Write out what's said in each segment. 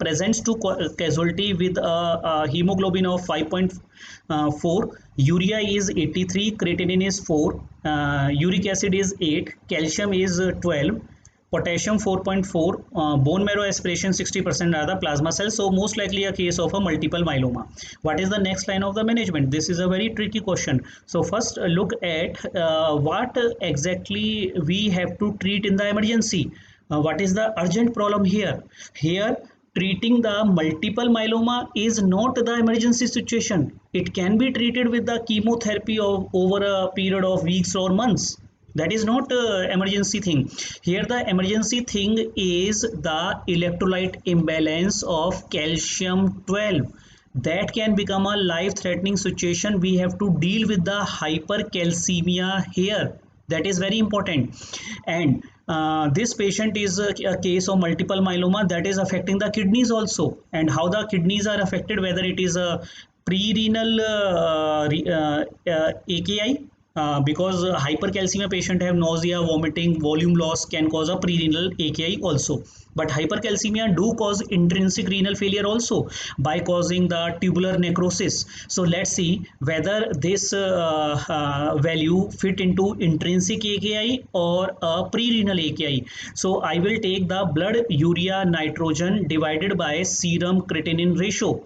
presents to casualty with a hemoglobin of 5.4, urea is 83, creatinine is 4, uric acid is 8, calcium is 12, potassium 4.4, bone marrow aspiration 60% are the plasma cells. So most likely a case of a multiple myeloma. What is the next line of the management? This is a very tricky question. So first look at what exactly we have to treat in the emergency. What is the urgent problem here? Here treating the multiple myeloma is not the emergency situation. It can be treated with the chemotherapy of over a period of weeks or months. That is not emergency thing. Here the emergency thing is the electrolyte imbalance of calcium 12. That can become a life threatening situation. We have to deal with the hypercalcemia here. That is very important. And this patient is a case of multiple myeloma that is affecting the kidneys also. And how the kidneys are affected, whether it is a pre-renal AKI, because hypercalcemia patient have nausea, vomiting, volume loss can cause a pre-renal AKI also. But hypercalcemia do cause intrinsic renal failure also by causing the tubular necrosis. So let's see whether this value fit into intrinsic AKI or a pre-renal AKI. So I will take the blood urea nitrogen divided by serum creatinine ratio.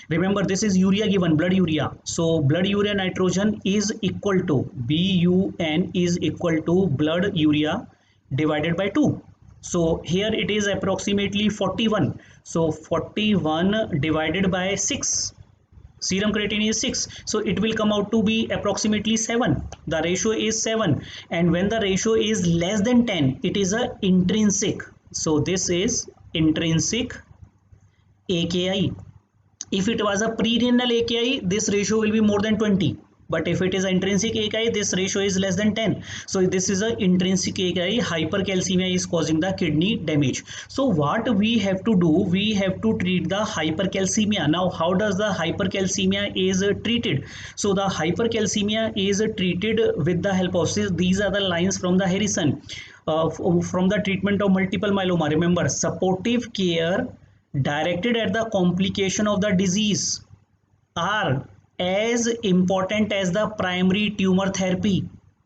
Remember, this is urea given, blood urea. So blood urea nitrogen is equal to BUN is equal to blood urea divided by 2. So here it is approximately 41. So 41 divided by 6. Serum creatinine is 6. So it will come out to be approximately 7. The ratio is 7. And when the ratio is less than 10, it is a intrinsic. So this is intrinsic AKI. If it was a pre-renal AKI, this ratio will be more than 20. But if it is intrinsic AKI, this ratio is less than 10. So this is an intrinsic AKI. Hypercalcemia is causing the kidney damage. So what we have to do, we have to treat the hypercalcemia. Now, how does the hypercalcemia is treated? So the hypercalcemia is treated with the help of, these are the lines from the Harrison. From the treatment of multiple myeloma. Remember, supportive care directed at the complication of the disease are as important as the primary tumor therapy.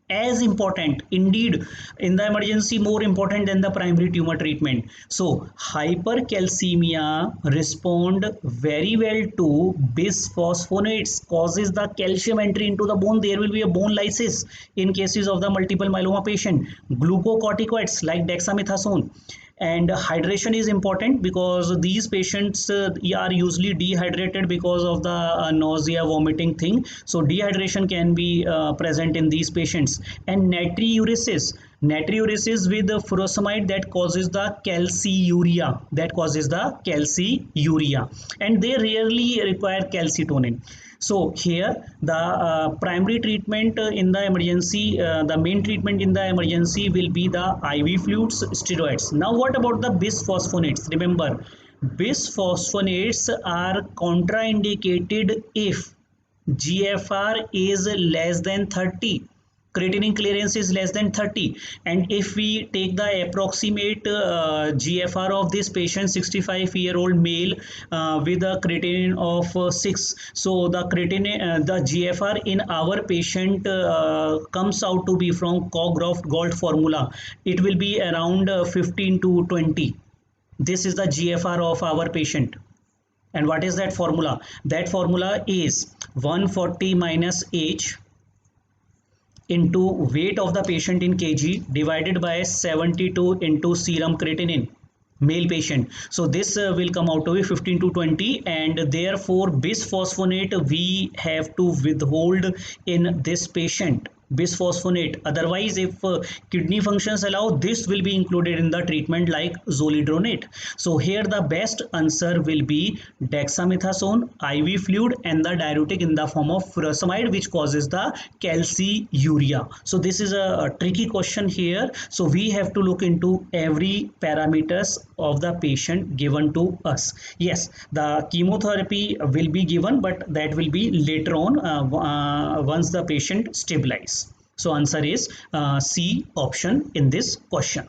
As important, indeed, in the emergency, more important than the primary tumor treatment. So hypercalcemia respond very well to bisphosphonates, causes the calcium entry into the bone. There will be a bone lysis in cases of the multiple myeloma patient. Glucocorticoids like dexamethasone. And hydration is important because these patients are usually dehydrated because of the nausea, vomiting thing. So dehydration can be present in these patients. And natriuresis with the furosemide that causes the calciuria, and they rarely require calcitonin. So here the primary treatment in the emergency, the main treatment in the emergency will be the IV fluids, steroids. Now what about the bisphosphonates? Remember, bisphosphonates are contraindicated if GFR is less than 30. Creatinine clearance is less than 30, and if we take the approximate GFR of this patient, 65-year-old male with a creatinine of 6, so the creatinine the GFR in our patient comes out to be from Cobb-Galt formula. It will be around 15 to 20. This is the GFR of our patient. And what is that formula? That formula is 140 minus H into weight of the patient in kg divided by 72 into serum creatinine, male patient. So this will come out to be 15 to 20, and therefore bisphosphonate we have to withhold in this patient. Bisphosphonate, otherwise if kidney functions allow, this will be included in the treatment like zoledronate. So here the best answer will be dexamethasone, IV fluid, and the diuretic in the form of furosemide, which causes the calciuria. So this is a tricky question here. So we have to look into every parameters of the patient given to us. Yes, the chemotherapy will be given, but that will be later on once the patient stabilizes. So answer is C option in this question.